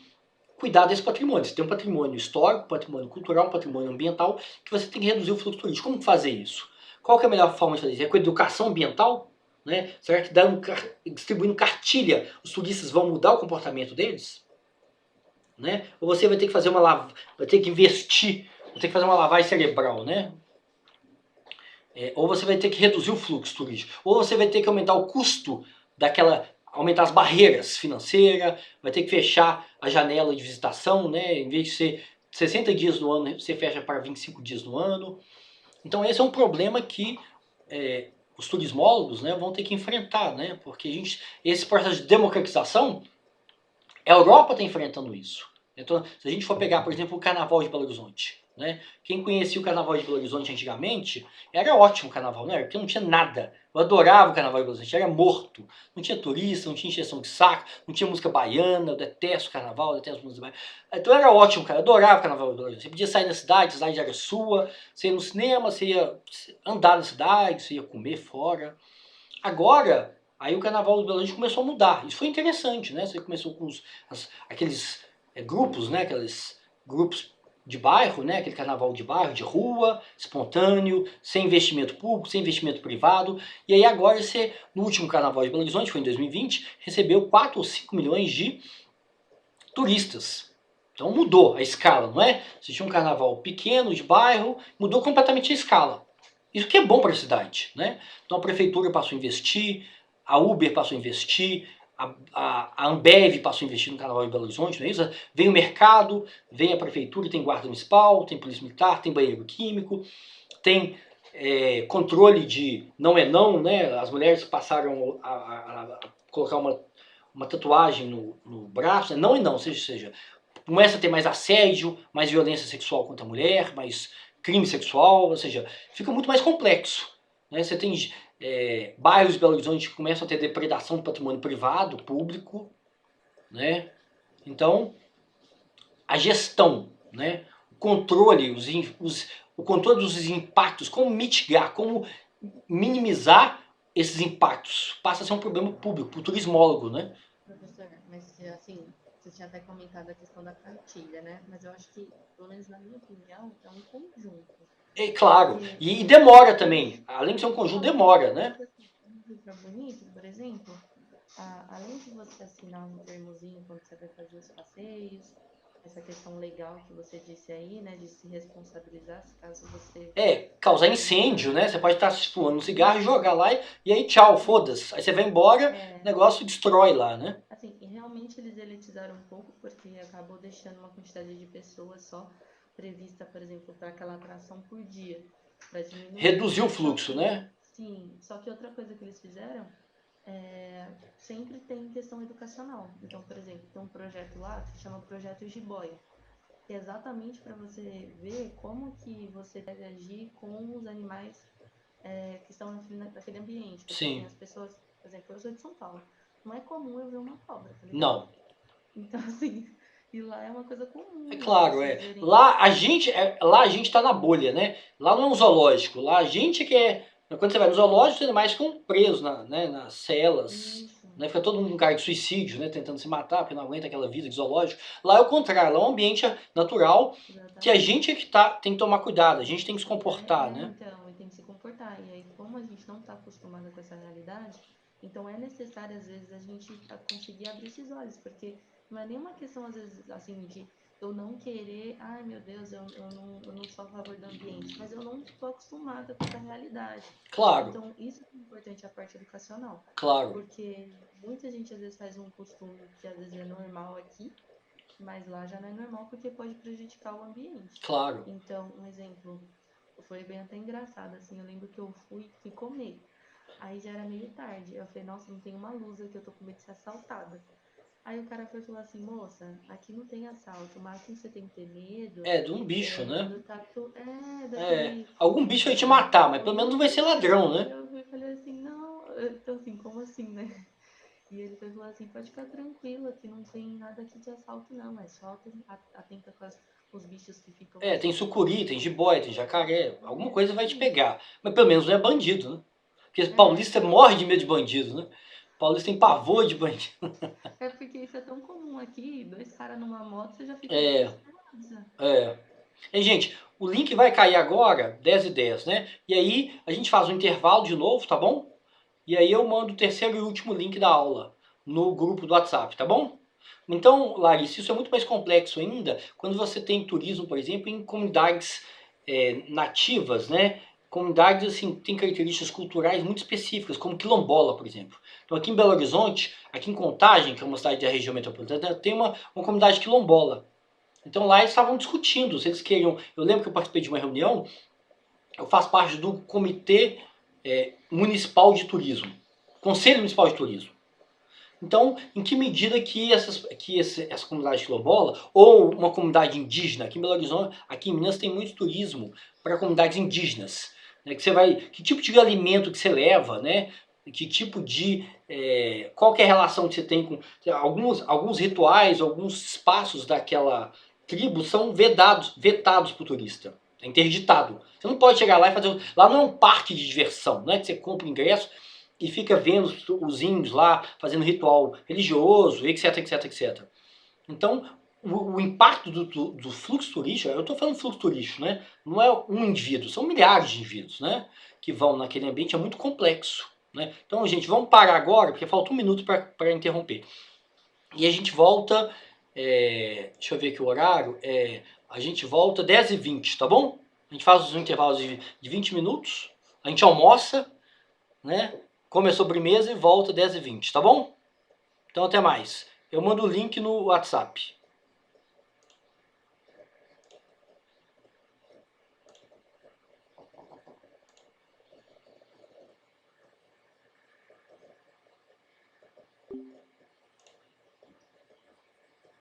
cuidar desse patrimônio. Você tem um patrimônio histórico, um patrimônio cultural, um patrimônio ambiental, que você tem que reduzir o fluxo turístico. Como fazer isso? Qual que é a melhor forma de fazer isso? É com educação ambiental? Né? Será que distribuindo cartilha os turistas vão mudar o comportamento deles? Né? Ou você vai ter que fazer vai ter que investir, vai ter que fazer uma lavagem cerebral, né? Ou você vai ter que reduzir o fluxo turístico, ou você vai ter que aumentar o custo aumentar as barreiras financeiras, vai ter que fechar a janela de visitação, né? Em vez de ser 60 dias no ano, você fecha para 25 dias no ano. Então esse é um problema que os turismólogos, né, vão ter que enfrentar, né? Porque esse processo de democratização, a Europa está enfrentando isso. Então, se a gente for pegar, por exemplo, o Carnaval de Belo Horizonte, né? Quem conhecia o Carnaval de Belo Horizonte antigamente, era ótimo o Carnaval, né? Porque não tinha nada. Eu adorava o Carnaval de Belo Horizonte, era morto. Não tinha turista, não tinha encheção de saco, não tinha música baiana, eu detesto o Carnaval, eu detesto música baiana. Então era ótimo, cara, eu adorava o Carnaval de Belo Horizonte. Você podia sair na cidade, a cidade era sua, você ia no cinema, você ia andar na cidade, você ia comer fora. Agora, aí o Carnaval de Belo Horizonte começou a mudar. Isso foi interessante, né? Você começou com aqueles grupos, né? Aqueles grupos de bairro, né? Aquele carnaval de bairro, de rua, espontâneo, sem investimento público, sem investimento privado. E aí agora no último Carnaval de Belo Horizonte, foi em 2020, recebeu 4 ou 5 milhões de turistas. Então mudou a escala, não é? Você tinha um carnaval pequeno, de bairro, mudou completamente a escala. Isso que é bom para a cidade, né? Então a prefeitura passou a investir, a Uber passou a investir, a Ambev passou a investir no Carnaval de Belo Horizonte, não é isso? Vem o mercado, vem a prefeitura, tem guarda municipal, tem polícia militar, tem banheiro químico, tem controle de não é não, né? As mulheres passaram a colocar uma tatuagem no braço, né? Não é não, seja, começa a ter mais assédio, mais violência sexual contra a mulher, mais crime sexual, ou seja, fica muito mais complexo. Né? Você tem bairros de Belo Horizonte que começam a ter depredação do patrimônio privado, público, né? Então, a gestão, né? O controle, o controle dos impactos, como mitigar, como minimizar esses impactos, passa a ser um problema público, para o turismólogo, né? Professor, mas assim, você tinha até comentado a questão da cartilha, né? Mas eu acho que, pelo menos na minha opinião, é um conjunto. É claro, e demora também, além de ser um conjunto, demora, né? fica bonito, por exemplo, além de você assinar um termozinho quando você vai fazer os passeios, essa questão legal que você disse aí, né, de se responsabilizar se caso você Causar incêndio, né? Você pode estar fumando um cigarro e jogar lá e aí tchau, foda-se. Aí você vai embora, o negócio destrói lá, né? Assim, e realmente eles elitizaram um pouco, porque acabou deixando uma quantidade de pessoas só prevista, por exemplo, para aquela atração por dia, para diminuir. Reduzir o fluxo, né? Sim, só que outra coisa que eles fizeram sempre tem questão educacional. Então, por exemplo, tem um projeto lá que se chama Projeto Jiboia, que é exatamente para você ver como que você deve agir com os animais que estão naquele ambiente. Porque Sim. assim, as pessoas, por exemplo, eu sou de São Paulo, não é comum eu ver uma cobra, tá ligado? Não. Então, assim, e lá é uma coisa comum. É claro, vocês verem. Lá a gente tá na bolha, né? Lá não é um zoológico. Lá a gente que é. Quando você vai no zoológico, os animais ficam presos nas celas. Isso. Né? Fica todo mundo com cara de suicídio, né? Tentando se matar, porque não aguenta aquela vida de zoológico. Lá é o contrário, lá é um ambiente natural Exatamente. que a gente é que tem que tomar cuidado, a gente tem que se comportar, né? Então, e tem que se comportar. E aí, como a gente não está acostumada com essa realidade, então é necessário, às vezes, a gente conseguir abrir esses olhos, porque não é nenhuma questão, às vezes, assim, de eu não querer, ai meu Deus, eu não sou a favor do ambiente, mas eu não estou acostumada com essa realidade. Claro. Então, isso é importante, a parte educacional. Claro. Porque muita gente, às vezes, faz um costume que, às vezes, é normal aqui, mas lá já não é normal porque pode prejudicar o ambiente. Claro. Então, um exemplo, foi bem até engraçado, assim, eu lembro que eu fui comer. Aí já era meio tarde. Eu falei, nossa, não tem uma luz aqui, eu tô com medo de ser assaltada. Aí o cara foi falar assim, moça, aqui não tem assalto, o máximo que você tem que ter medo de um bicho, né? do tatu, daquele... algum bicho vai te matar, mas pelo menos não vai ser ladrão, né? Eu falei assim, não, então assim, como assim, né? E ele foi falar assim, pode ficar tranquila, que não tem nada aqui de assalto não, é só atenta com os bichos que ficam... tem sucuri, tem jiboia, tem jacaré, alguma coisa vai te pegar. Mas pelo menos não é bandido, né? Porque paulista morre de medo de bandido, né? Paulista tem pavor de bandido. É porque isso é tão comum aqui, 2 caras numa moto, você já fica... E, gente, o link vai cair agora, 10h10, né? E aí a gente faz um intervalo de novo, tá bom? E aí eu mando o terceiro e último link da aula no grupo do WhatsApp, tá bom? Então, Larissa, isso é muito mais complexo ainda quando você tem turismo, por exemplo, em comunidades nativas, né? Comunidades, assim, que têm características culturais muito específicas, como quilombola, por exemplo. Então, aqui em Belo Horizonte, aqui em Contagem, que é uma cidade da região metropolitana, tem uma comunidade quilombola. Então, lá eles estavam discutindo se eles queriam... Eu lembro que eu participei de uma reunião, eu faço parte do Comitê Municipal de Turismo, Conselho Municipal de Turismo. Então, em que medida que essa comunidade quilombola, ou uma comunidade indígena, aqui em Belo Horizonte, aqui em Minas tem muito turismo para comunidades indígenas, né, que tipo de alimento que você leva, né, que tipo de, qual que é a relação que você tem com, alguns rituais, alguns espaços daquela tribo são vetados para o turista, é interditado. Você não pode chegar lá e fazer, lá não é um parque de diversão, não é que você compra ingresso e fica vendo os índios lá fazendo ritual religioso, etc, etc, etc. Então, o impacto do fluxo turístico, eu estou falando fluxo turístico, né? Não é um indivíduo, são milhares de indivíduos, né? Que vão naquele ambiente, é muito complexo, né? Então, gente, vamos parar agora, porque falta 1 minuto para interromper. E a gente volta, deixa eu ver aqui o horário, a gente volta 10h20, tá bom? A gente faz os intervalos de 20 minutos, a gente almoça, né? Come a sobremesa e volta 10h20, tá bom? Então até mais. Eu mando o link no WhatsApp.